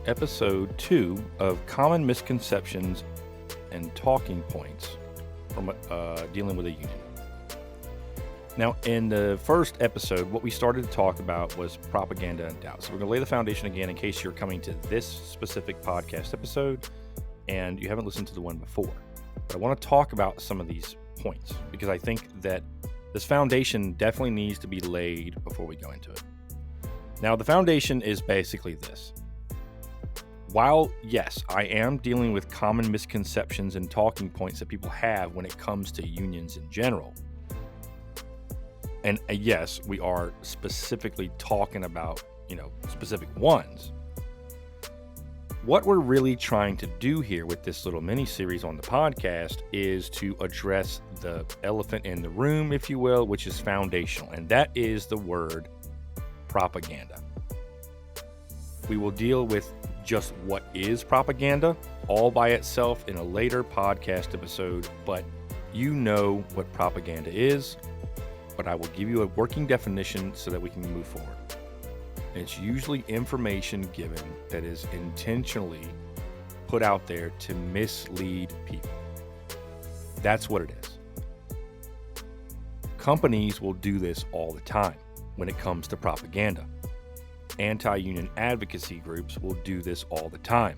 episode 2 of Common Misconceptions and Talking Points from dealing with a union. Now, in the first episode, what we started to talk about was propaganda and doubt. So we're going to lay the foundation again in case you're coming to this specific podcast episode and you haven't listened to the one before. But I want to talk about some of these points because I think that this foundation definitely needs to be laid before we go into it. Now, the foundation is basically this. While, yes, I am dealing with common misconceptions and talking points that people have when it comes to unions in general, and yes, we are specifically talking about, specific ones. What we're really trying to do here with this little mini-series on the podcast is to address the elephant in the room, if you will, which is foundational, and that is the word propaganda. We will deal with just what is propaganda all by itself in a later podcast episode, but you know what propaganda is, but I will give you a working definition so that we can move forward. And it's usually information given that is intentionally put out there to mislead people. That's what it is. Companies will do this all the time when it comes to propaganda. Anti-union advocacy groups will do this all the time.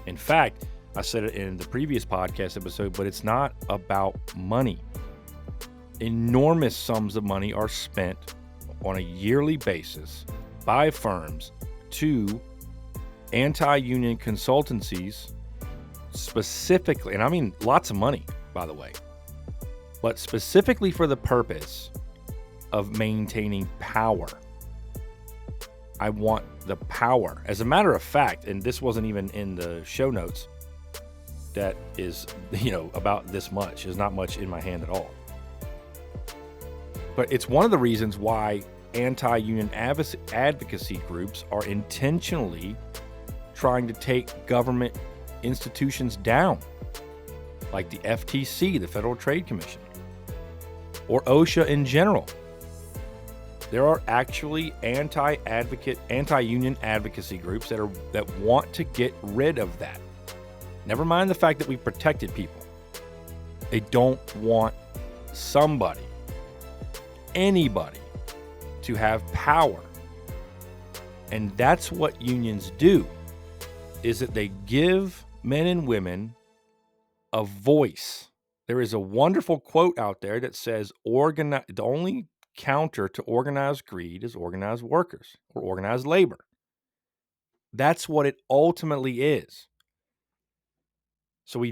In fact, I said it in the previous podcast episode, but it's not about money. Enormous sums of money are spent on a yearly basis by firms to anti-union consultancies specifically, and I mean lots of money, by the way, but specifically for the purpose of maintaining power. I want the power. As a matter of fact, and this wasn't even in the show notes, that is, about this much. There's not much in my hand at all. But it's one of the reasons why anti-union advocacy groups are intentionally trying to take government institutions down, like the FTC, the Federal Trade Commission, or OSHA in general. There are actually anti-union advocacy groups that want to get rid of that. Never mind the fact that we protected people. They don't want anybody to have power. And that's what unions do, is that they give men and women a voice. There is a wonderful quote out there that says, the only counter to organized greed is organized workers or organized labor. That's what it ultimately is. So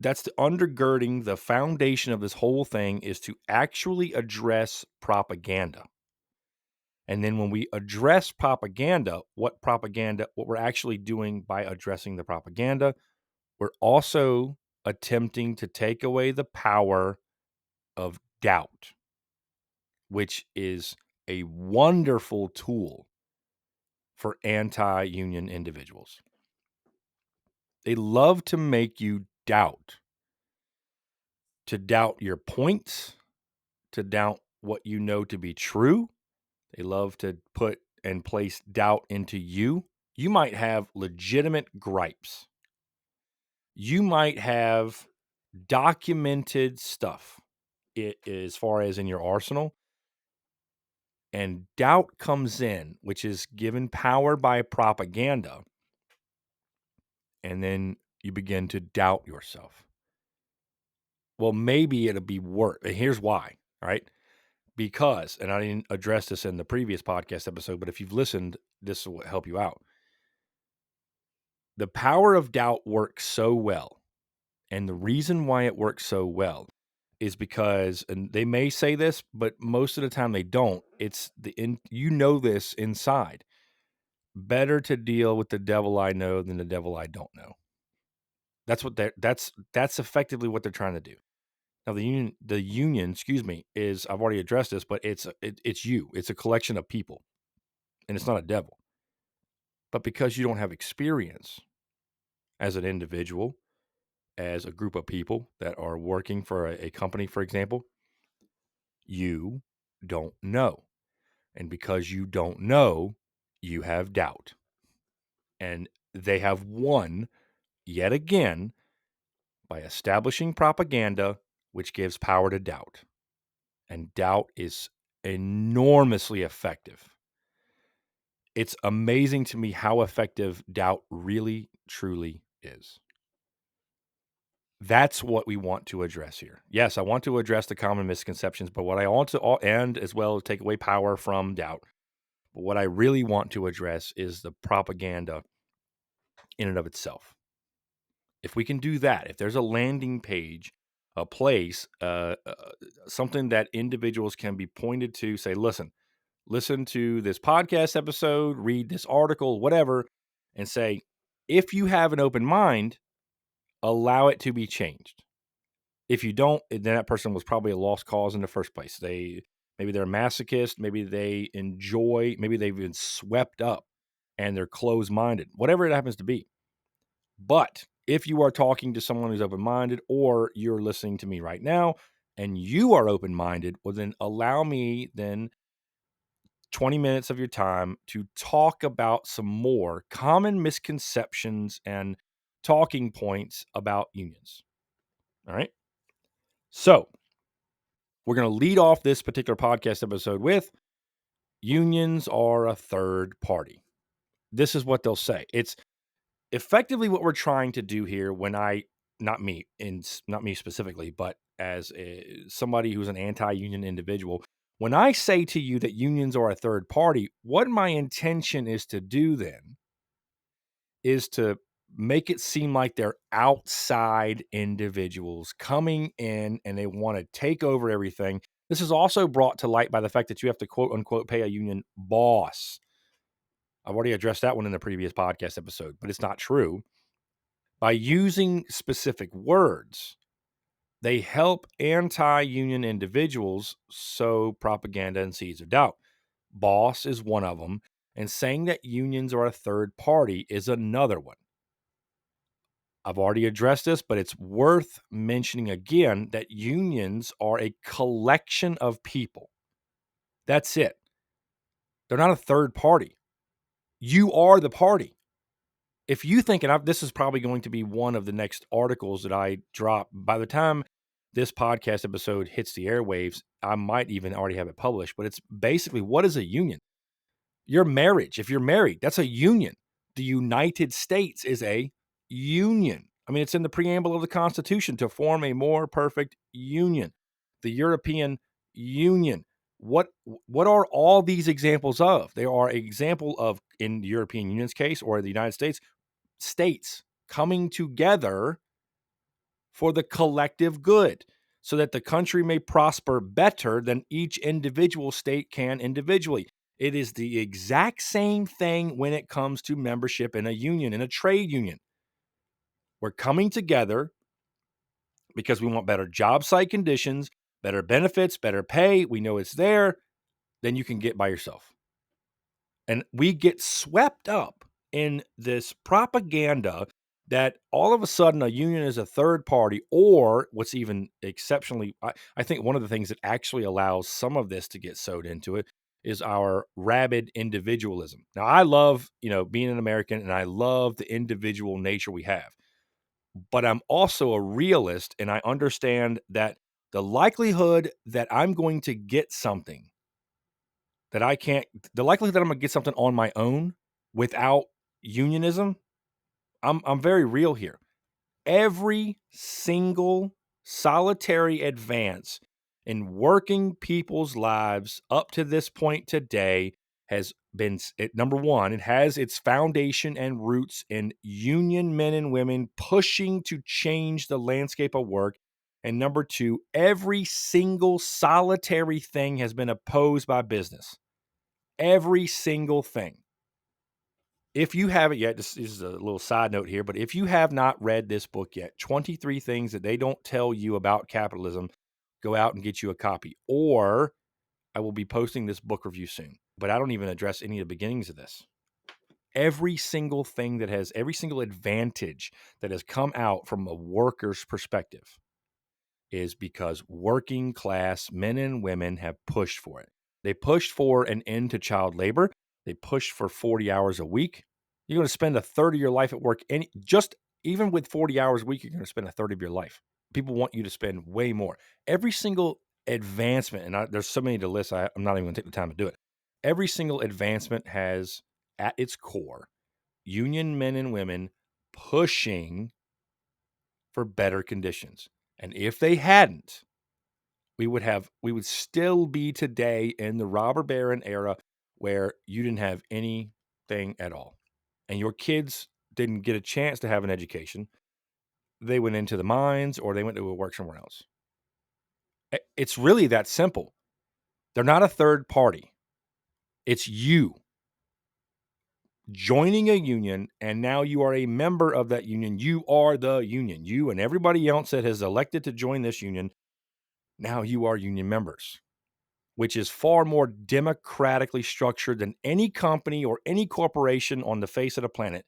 that's the undergirding, the foundation of this whole thing is to actually address propaganda. And then when we address propaganda, what we're actually doing by addressing the propaganda, we're also attempting to take away the power of doubt, which is a wonderful tool for anti-union individuals. They love to make you doubt, to doubt your points, to doubt what you know to be true. They love to put and place doubt into you. You might have legitimate gripes. You might have documented stuff as far as in your arsenal. And doubt comes in, which is given power by propaganda. And then you begin to doubt yourself. Well, maybe it'll be worse. And here's why, right? Because, and I didn't address this in the previous podcast episode, but if you've listened, this will help you out. The power of doubt works so well. And the reason why it works so well is because, and they may say this, but most of the time they don't. It's this inside. Better to deal with the devil I know than the devil I don't know. That's effectively what they're trying to do. Now the union, is, I've already addressed this, but it's you. It's a collection of people, and it's not a devil. But because you don't have experience as an individual, as a group of people that are working for a company, for example, you don't know. And because you don't know, you have doubt. And they have won yet again by establishing propaganda, which gives power to doubt. And doubt is enormously effective. It's amazing to me how effective doubt really, truly is. That's what we want to address here. Yes, I want to address the common misconceptions, but what I want to, and as well, take away power from doubt. But what I really want to address is the propaganda in and of itself. If we can do that, if there's a landing page, a place, something that individuals can be pointed to, say, listen to this podcast episode, read this article, whatever, and say, if you have an open mind, allow it to be changed. If you don't, then that person was probably a lost cause in the first place. Maybe they're a masochist, maybe they enjoy, maybe they've been swept up and they're closed-minded, whatever it happens to be. But if you are talking to someone who's open-minded, or you're listening to me right now and you are open-minded, well, then allow me then 20 minutes of your time to talk about some more common misconceptions and talking points about unions. All right. So we're going to lead off this particular podcast episode with unions are a third party. This is what they'll say. It's effectively what we're trying to do here when not me specifically, but as somebody who's an anti-union individual, when I say to you that unions are a third party, what my intention is to do then is to make it seem like they're outside individuals coming in and they want to take over everything. This is also brought to light by the fact that you have to quote unquote pay a union boss. I've already addressed that one in the previous podcast episode, but it's not true. By using specific words, they help anti-union individuals sow propaganda and seeds of doubt. Boss is one of them, and saying that unions are a third party is another one. I've already addressed this, but it's worth mentioning again that unions are a collection of people. That's it. They're not a third party. You are the party. If you think, and this is probably going to be one of the next articles that I drop, by the time this podcast episode hits the airwaves, I might even already have it published, but it's basically, what is a union? Your marriage. If you're married, that's a union. The United States is a union. I mean, it's in the preamble of the Constitution to form a more perfect union. The European Union. What are all these examples of? They are an example of, in the European Union's case, or the United States coming together for the collective good so that the country may prosper better than each individual state can individually. It is the exact same thing when it comes to membership in a union, in a trade union. We're coming together because we want better job site conditions, better benefits, better pay. We know it's there. Then you can get by yourself. And we get swept up in this propaganda that all of a sudden a union is a third party, or what's even exceptionally, I think one of the things that actually allows some of this to get sewed into it is our rabid individualism. Now, I love, being an American, and I love the individual nature we have, but I'm also a realist, and I understand that the likelihood that I'm going to get something that I can't, the likelihood that I'm going to get something on my own without unionism, I'm very real here. Every single solitary advance in working people's lives up to this point today has been, number one, it has its foundation and roots in union men and women pushing to change the landscape of work. And number two, every single solitary thing has been opposed by business. Every single thing. If you haven't yet, this is a little side note here, but if you have not read this book yet, 23 Things That They Don't Tell You About Capitalism, go out and get you a copy. Or I will be posting this book review soon, but I don't even address any of the beginnings of this. Every single thing that has, every single advantage that has come out from a worker's perspective is because working class men and women have pushed for it. They pushed for an end to child labor. They pushed for 40 hours a week. You're going to spend a third of your life at work. Even with 40 hours a week, you're going to spend a third of your life. People want you to spend way more. Every single advancement, and there's so many to list, I'm not even going to take the time to do it. Every single advancement has at its core union men and women pushing for better conditions. And if they hadn't, we would still be today in the robber baron era where you didn't have anything at all. And your kids didn't get a chance to have an education. They went into the mines or they went to work somewhere else. It's really that simple. They're not a third party. It's you joining a union, and now you are a member of that union. You are the union. You and everybody else that has elected to join this union, now you are union members, which is far more democratically structured than any company or any corporation on the face of the planet.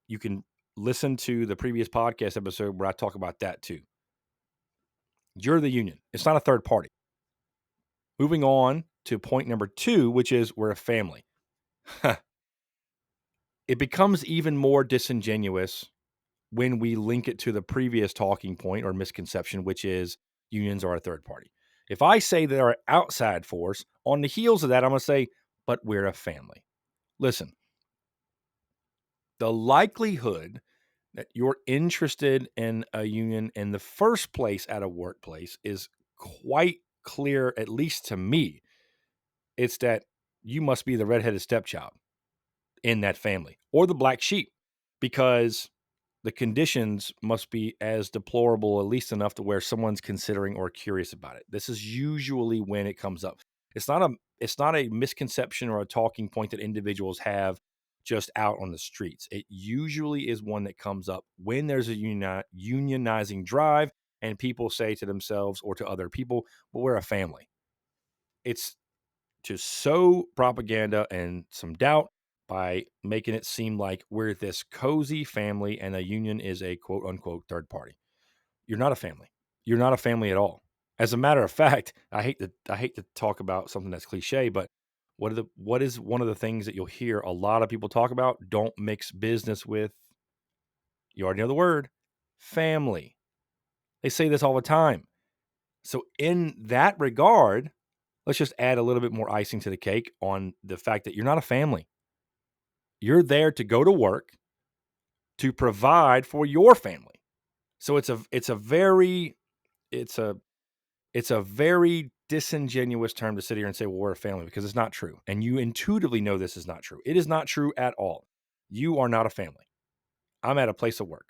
You can listen to the previous podcast episode where I talk about that too. You're the union. It's not a third party. Moving on to point number 2, which is we're a family. It becomes even more disingenuous when we link it to the previous talking point or misconception, which is unions are a third party. If I say they're an outside force, on the heels of that, I'm going to say, but we're a family. Listen, the likelihood that you're interested in a union in the first place at a workplace is quite clear, at least to me. It's that you must be the redheaded stepchild in that family or the black sheep, because the conditions must be as deplorable, at least enough to where someone's considering or curious about it. This is usually when it comes up. It's not a misconception or a talking point that individuals have just out on the streets. It usually is one that comes up when there's a unionizing drive and people say to themselves or to other people, well, we're a family. It's to sow propaganda and some doubt by making it seem like we're this cozy family and a union is a quote unquote third party. You're not a family. You're not a family at all. As a matter of fact, I hate to talk about something that's cliche, but what is one of the things that you'll hear a lot of people talk about? Don't mix business with, you already know the word, family. They say this all the time. So in that regard, let's just add a little bit more icing to the cake on the fact that you're not a family. You're there to go to work to provide for your family. So it's a very disingenuous term to sit here and say, well, we're a family, because it's not true. And you intuitively know this is not true. It is not true at all. You are not a family. I'm at a place of work.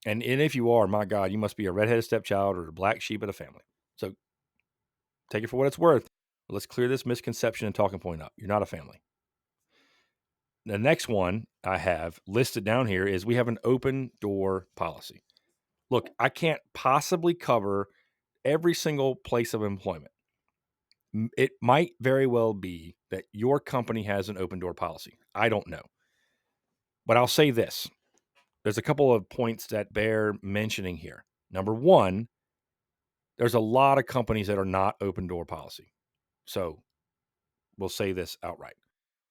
And if you are, my God, you must be a redheaded stepchild or a black sheep of the family. So take it for what it's worth. Let's clear this misconception and talking point up. You're not a family. The next one I have listed down here is we have an open door policy. Look, I can't possibly cover every single place of employment. It might very well be that your company has an open door policy. I don't know. But I'll say this. There's a couple of points that bear mentioning here. Number one, there's a lot of companies that are not open door policy. So we'll say this outright.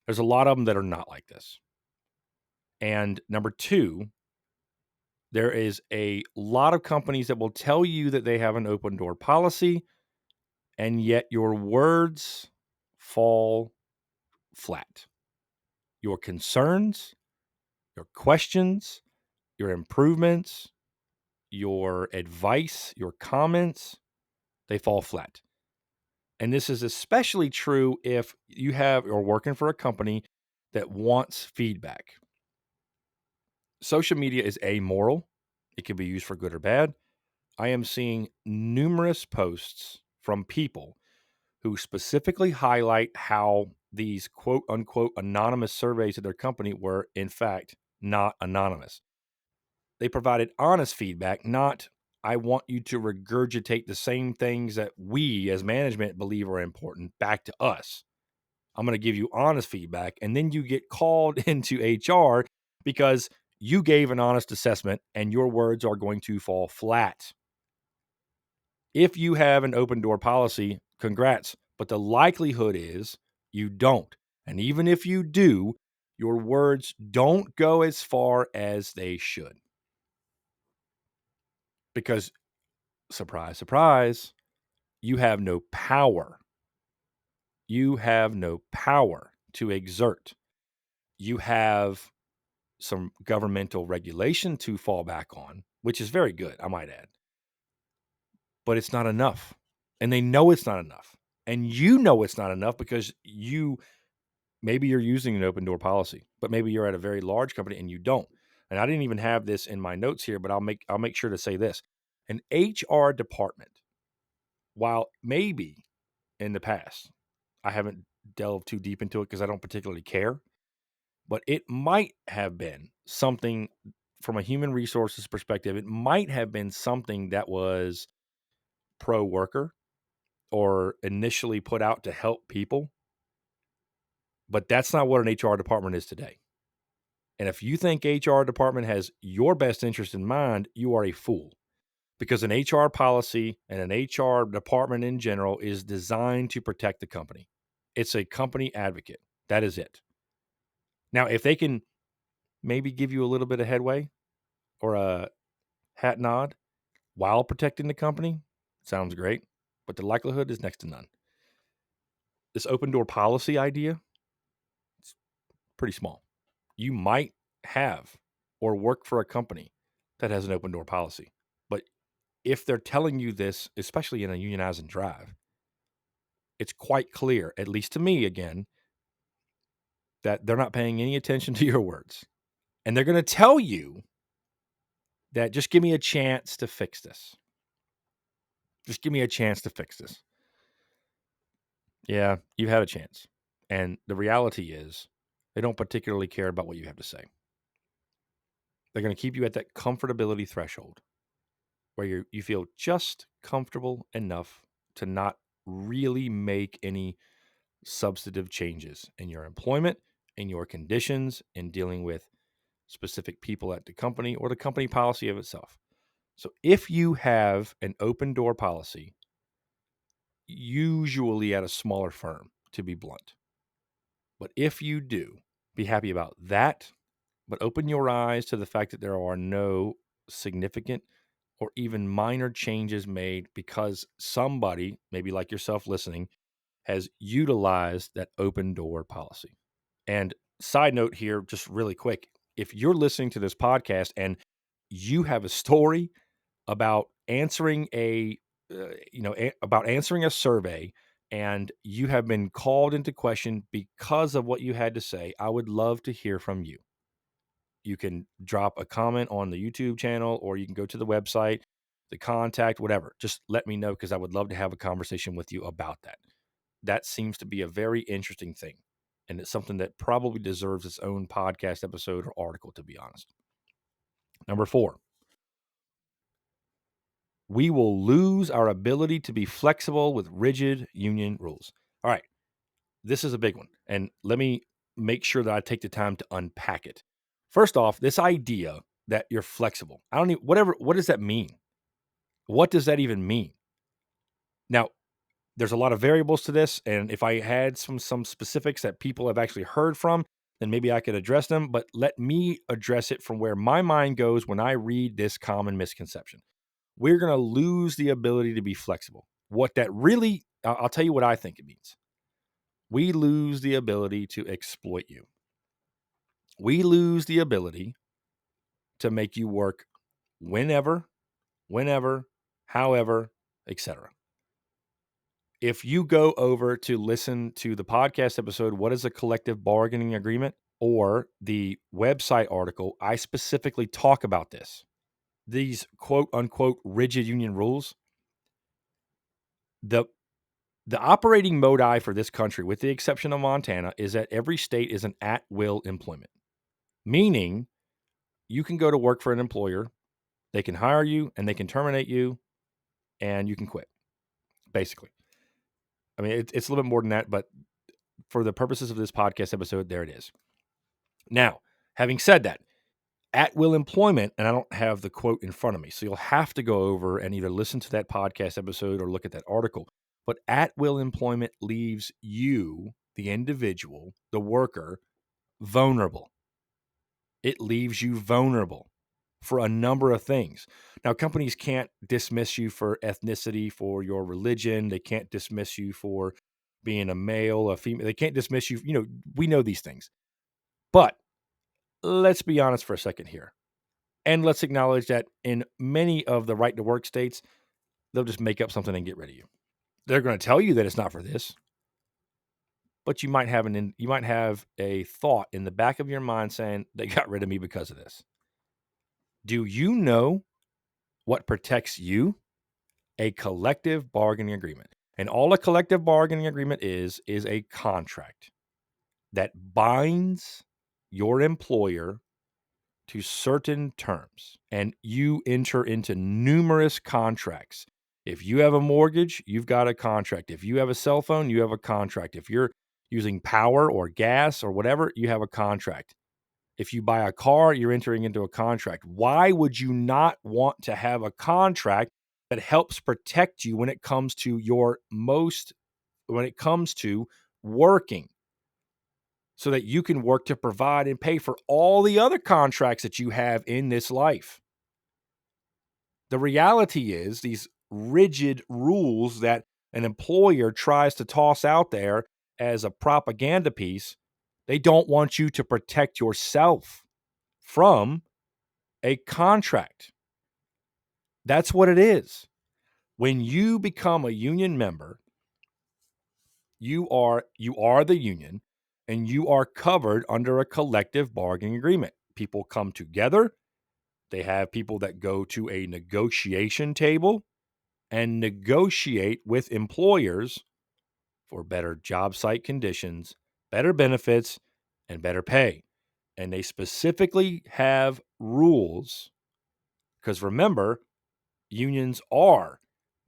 There's a lot of them that are not like this. And number two, there is a lot of companies that will tell you that they have an open door policy, and yet your words fall flat. Your concerns, your questions, your improvements, your advice, your comments, they fall flat. And this is especially true if you have or working for a company that wants feedback. Social media is amoral. It can be used for good or bad. I am seeing numerous posts from people who specifically highlight how these quote unquote anonymous surveys of their company were, in fact, not anonymous. They provided honest feedback, not, I want you to regurgitate the same things that we as management believe are important back to us. I'm going to give you honest feedback, and then you get called into HR because you gave an honest assessment and your words are going to fall flat. If you have an open door policy, congrats, but the likelihood is you don't. And even if you do, your words don't go as far as they should. Because, surprise, surprise, you have no power. You have no power to exert. You have some governmental regulation to fall back on, which is very good, I might add. But it's not enough. And they know it's not enough. And you know it's not enough because maybe you're using an open door policy, but maybe you're at a very large company and you don't. And I didn't even have this in my notes here, but I'll make sure to say this. An HR department, while maybe in the past, I haven't delved too deep into it because I don't particularly care, but it might have been something from a human resources perspective. It might have been something that was pro worker or initially put out to help people, but that's not what an HR department is today. And if you think HR department has your best interest in mind, you are a fool, because an HR policy and an HR department in general is designed to protect the company. It's a company advocate. That is it. Now, if they can maybe give you a little bit of headway or a hat nod while protecting the company, sounds great, but the likelihood is next to none. This open door policy idea, it's pretty small. You might have or work for a company that has an open door policy, but if they're telling you this, especially in a unionized drive, it's quite clear, at least to me again, that they're not paying any attention to your words. And they're going to tell you that just give me a chance to fix this. Just give me a chance to fix this. Yeah, you've had a chance. And the reality is they don't particularly care about what you have to say. They're going to keep you at that comfortability threshold where you feel just comfortable enough to not really make any substantive changes in your employment, in your conditions, in dealing with specific people at the company or the company policy of itself. So if you have an open door policy, usually at a smaller firm, to be blunt, but if you do, be happy about that, but open your eyes to the fact that there are no significant or even minor changes made because somebody, maybe like yourself listening, has utilized that open door policy. And side note here, just really quick, if you're listening to this podcast and you have a story about answering about answering a survey and you have been called into question because of what you had to say, I would love to hear from you. You can drop a comment on the YouTube channel, or you can go to the website, the contact, whatever. Just let me know because I would love to have a conversation with you about that. That seems to be a very interesting thing. And it's something that probably deserves its own podcast episode or article, to be honest. Number 4, we will lose our ability to be flexible with rigid union rules. All right, this is a big one. And let me make sure that I take the time to unpack it. First off, this idea that you're flexible, what does that mean? What does that even mean? Now, there's a lot of variables to this, and if I had some specifics that people have actually heard from, then maybe I could address them, but let me address it from where my mind goes when I read this common misconception. We're going to lose the ability to be flexible. What that really, I'll tell you what I think it means. We lose the ability to exploit you. We lose the ability to make you work whenever, however, etc. If you go over to listen to the podcast episode, What is a Collective Bargaining Agreement? Or the website article, I specifically talk about this. These quote unquote rigid union rules. The operating modi for this country, with the exception of Montana, is that every state is an at-will employment, meaning you can go to work for an employer, they can hire you and they can terminate you, and you can quit, basically. I mean, it's a little bit more than that, but for the purposes of this podcast episode, there it is. Now, having said that, at-will employment, and I don't have the quote in front of me, so you'll have to go over and either listen to that podcast episode or look at that article. But at-will employment leaves you, the individual, the worker, vulnerable. It leaves you vulnerable for a number of things. Now, companies can't dismiss you for ethnicity, for your religion. They can't dismiss you for being a male, a female. They can't dismiss you. We know these things. But let's be honest for a second here. And let's acknowledge that in many of the right to work states, they'll just make up something and get rid of you. They're going to tell you that it's not for this, but you might have a thought in the back of your mind saying they got rid of me because of this. Do you know what protects you? A collective bargaining agreement. And all a collective bargaining agreement is a contract that binds your employer to certain terms. And you enter into numerous contracts. If you have a mortgage, you've got a contract. If you have a cell phone, you have a contract. If you're using power or gas or whatever, you have a contract. If you buy a car, you're entering into a contract. Why would you not want to have a contract that helps protect you when it comes to working, so that you can work to provide and pay for all the other contracts that you have in this life? The reality is these rigid rules that an employer tries to toss out there as a propaganda piece, they don't want you to protect yourself from a contract. That's what it is. When you become a union member, you are the union, and you are covered under a collective bargaining agreement. People come together. They have people that go to a negotiation table and negotiate with employers for better job site conditions, better benefits, and better pay. And they specifically have rules, because remember, unions are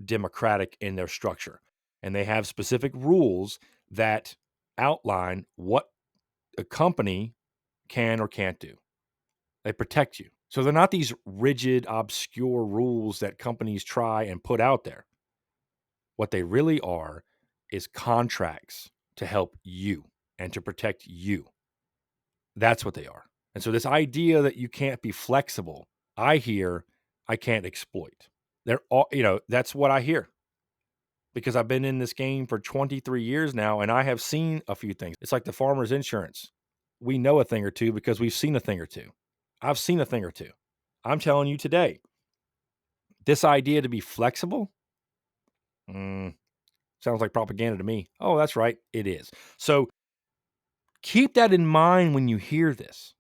democratic in their structure, and they have specific rules that outline what a company can or can't do. They protect you. So they're not these rigid, obscure rules that companies try and put out there. What they really are is contracts to help you and to protect you. That's what they are. And so this idea that you can't be flexible, I can't exploit. They're all, that's what I hear, because I've been in this game for 23 years now, and I have seen a few things. It's like the farmer's insurance. We know a thing or two because we've seen a thing or two. I've seen a thing or two. I'm telling you today, this idea to be flexible, sounds like propaganda to me. Oh, that's right. It is. So keep that in mind when you hear this.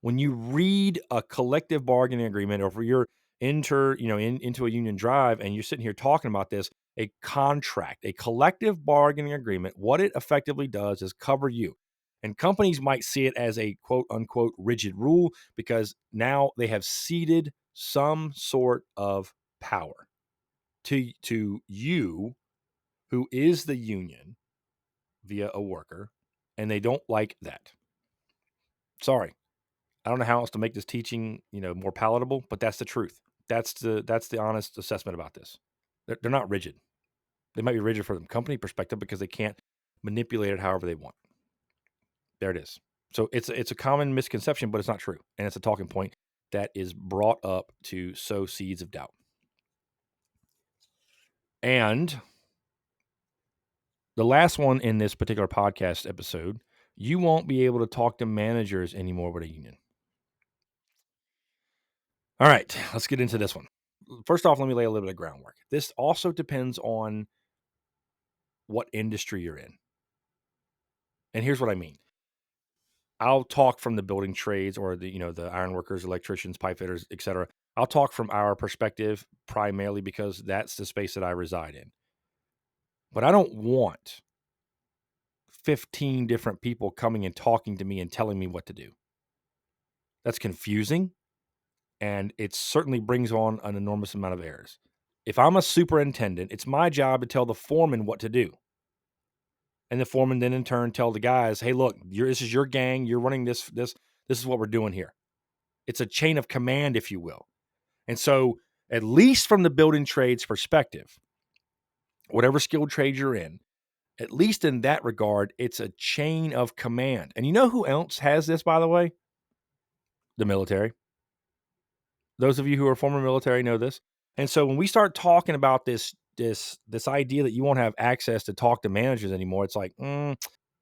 When you read a collective bargaining agreement, or if you're into a union drive and you're sitting here talking about this, a contract, a collective bargaining agreement, what it effectively does is cover you. And companies might see it as a quote unquote rigid rule because now they have ceded some sort of power to you, who is the union, via a worker, and they don't like that. Sorry. I don't know how else to make this teaching, more palatable, but that's the truth. That's the honest assessment about this. They're not rigid. They might be rigid from the company perspective because they can't manipulate it however they want. There it is. So it's a common misconception, but it's not true. And it's a talking point that is brought up to sow seeds of doubt. And the last one in this particular podcast episode, you won't be able to talk to managers anymore with a union. All right, let's get into this one. First off, let me lay a little bit of groundwork. This also depends on what industry you're in. And here's what I mean. I'll talk from the building trades, or the ironworkers, electricians, pipe fitters, etc. I'll talk from our perspective primarily because that's the space that I reside in. But I don't want 15 different people coming and talking to me and telling me what to do. That's confusing, and it certainly brings on an enormous amount of errors. If I'm a superintendent, it's my job to tell the foreman what to do. And the foreman then in turn tell the guys, hey, look, this is your gang. You're running this is what we're doing here. It's a chain of command, if you will. And so, at least from the building trades perspective, whatever skilled trade you're in, At least in that regard, it's a chain of command. And you know who else has this, by the way? The military. Those of you who are former military know this. And so when we start talking about this idea that you won't have access to talk to managers anymore, it's like,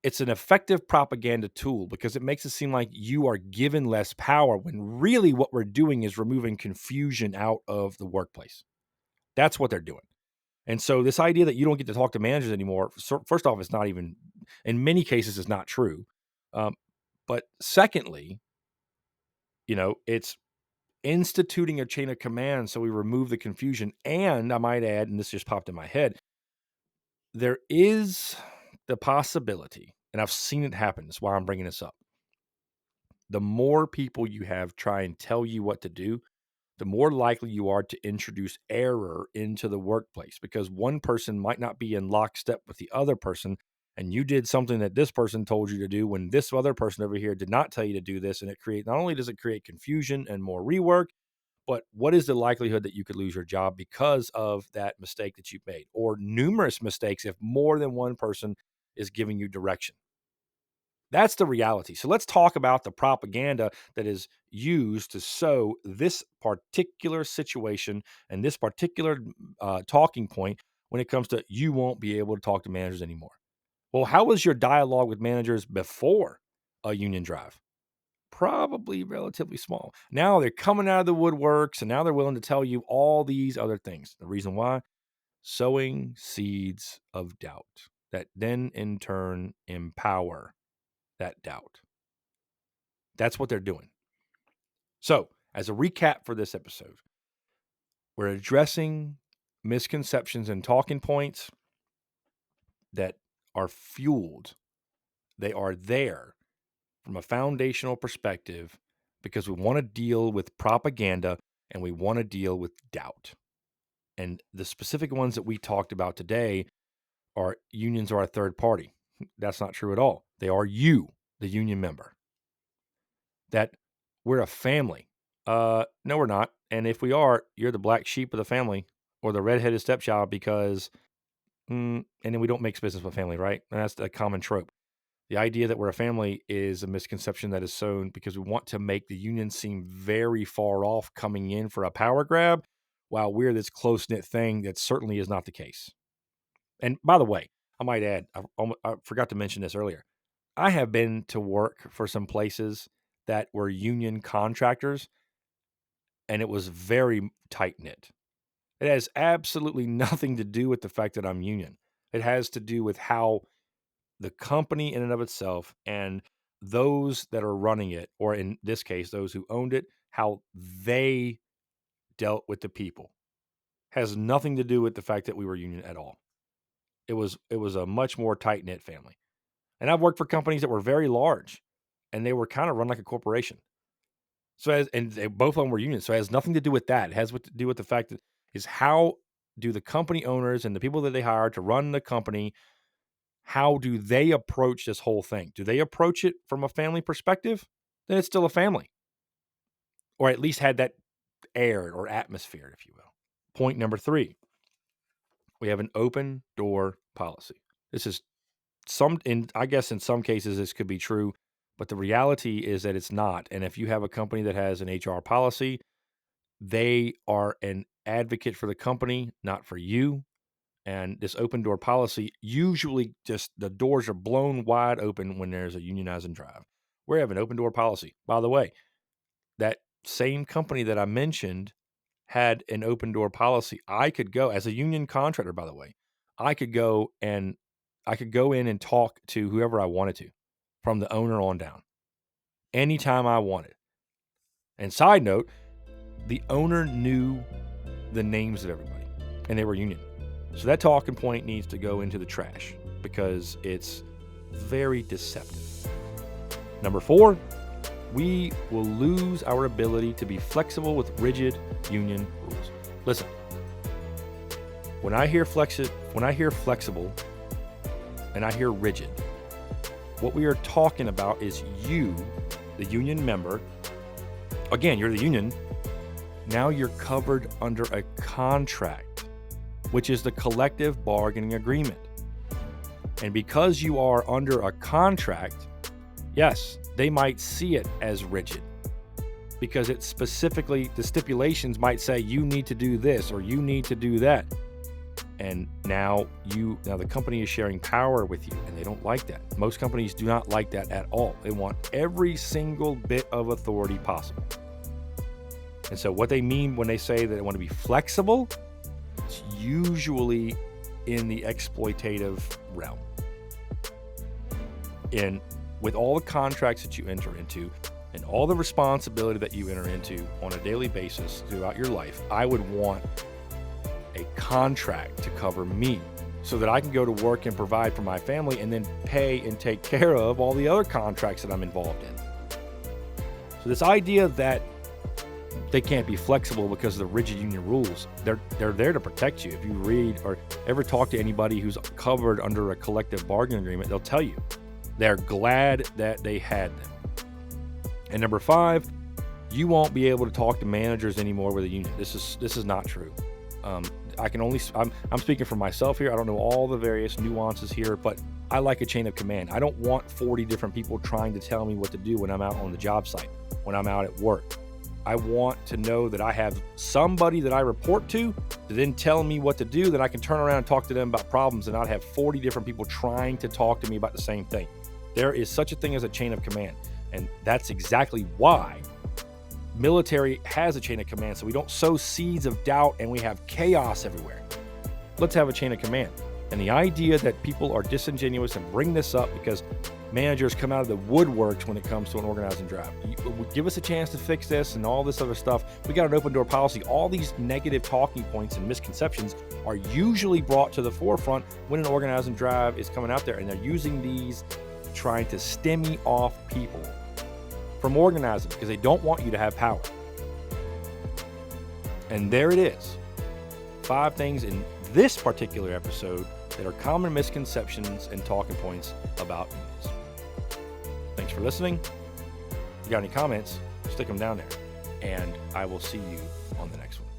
it's an effective propaganda tool because it makes it seem like you are given less power when really what we're doing is removing confusion out of the workplace. That's what they're doing. And so this idea that you don't get to talk to managers anymore, first off, it's not even, in many cases, it's not true. But secondly, it's instituting a chain of command so we remove the confusion. And I might add, and this just popped in my head, there is the possibility, and I've seen it happen, that's why I'm bringing this up. The more people you have try and tell you what to do, the more likely you are to introduce error into the workplace because one person might not be in lockstep with the other person, and you did something that this person told you to do when this other person over here did not tell you to do this, and not only does it create confusion and more rework, but what is the likelihood that you could lose your job because of that mistake that you've made, or numerous mistakes if more than one person is giving you direction? That's the reality. So let's talk about the propaganda that is used to sow this particular situation and this particular talking point when it comes to you won't be able to talk to managers anymore. Well, how was your dialogue with managers before a union drive? Probably relatively small. Now they're coming out of the woodworks and now they're willing to tell you all these other things. The reason why? Sowing seeds of doubt that then in turn empower that doubt. That's what they're doing. So, as a recap for this episode, we're addressing misconceptions and talking points that are fueled. They are there from a foundational perspective because we want to deal with propaganda and we want to deal with doubt. And the specific ones that we talked about today are unions are a third party. That's not true at all. They are you, the union member. That we're a family. No, we're not. And if we are, you're the black sheep of the family or the redheaded stepchild because, and then we don't mix business with family, right? And that's a common trope. The idea that we're a family is a misconception that is sown because we want to make the union seem very far off coming in for a power grab while we're this close-knit thing that certainly is not the case. And by the way, I might add, I forgot to mention this earlier. I have been to work for some places that were union contractors, and it was very tight-knit. It has absolutely nothing to do with the fact that I'm union. It has to do with how the company in and of itself and those that are running it, or in this case, those who owned it, how they dealt with the people. Has nothing to do with the fact that we were union at all. It was a much more tight-knit family. And I've worked for companies that were very large, and they were kind of run like a corporation. So, both of them were unions. So it has nothing to do with that. It has to do with the fact that is how do the company owners and the people that they hire to run the company, how do they approach this whole thing? Do they approach it from a family perspective? Then it's still a family. Or at least had that air or atmosphere, if you will. Point number 3, we have an open door policy. This is I guess in some cases this could be true, but the reality is that it's not. And if you have a company that has an HR policy, they are an advocate for the company, not for you. And this open door policy, usually just the doors are blown wide open when there's a unionizing drive. We have an open door policy. By the way, that same company that I mentioned had an open door policy. I could go as a union contractor, by the way, I could go in and talk to whoever I wanted to, from the owner on down, anytime I wanted. And side note, the owner knew the names of everybody, and they were union. So that talking point needs to go into the trash because it's very deceptive. Number 4, we will lose our ability to be flexible with rigid union rules. Listen, when I hear flexible and I hear rigid, what we are talking about is you, the union member. Again, you're the union. Now you're covered under a contract, which is the collective bargaining agreement. And because you are under a contract, yes, they might see it as rigid because it's specifically, the stipulations might say you need to do this or you need to do that. And now the company is sharing power with you, and they don't like that. Most companies do not like that at all. They want every single bit of authority possible. And so what they mean when they say that they want to be flexible, it's usually in the exploitative realm. And with all the contracts that you enter into and all the responsibility that you enter into on a daily basis throughout your life, I would want a contract to cover me so that I can go to work and provide for my family and then pay and take care of all the other contracts that I'm involved in. So this idea that they can't be flexible because of the rigid union rules, they're there to protect you. If you read or ever talk to anybody who's covered under a collective bargaining agreement, they'll tell you they're glad that they had them. And number 5, you won't be able to talk to managers anymore with a union. This is not true. I'm speaking for myself here. I don't know all the various nuances here, but I like a chain of command. I don't want 40 different people trying to tell me what to do when I'm out on the job site, when I'm out at work. I want to know that I have somebody that I report to then tell me what to do, that I can turn around and talk to them about problems and not have 40 different people trying to talk to me about the same thing. There is such a thing as a chain of command. And that's exactly why military has a chain of command, so we don't sow seeds of doubt and we have chaos everywhere. Let's have a chain of command. And the idea that people are disingenuous and bring this up because managers come out of the woodworks when it comes to an organizing drive. Give us a chance to fix this and all this other stuff. We got an open door policy. All these negative talking points and misconceptions are usually brought to the forefront when an organizing drive is coming out there, and they're using these trying to stem off people from organizing because they don't want you to have power. And there it is. 5 things in this particular episode that are common misconceptions and talking points about unions. Thanks for listening. If you got any comments, stick them down there. And I will see you on the next one.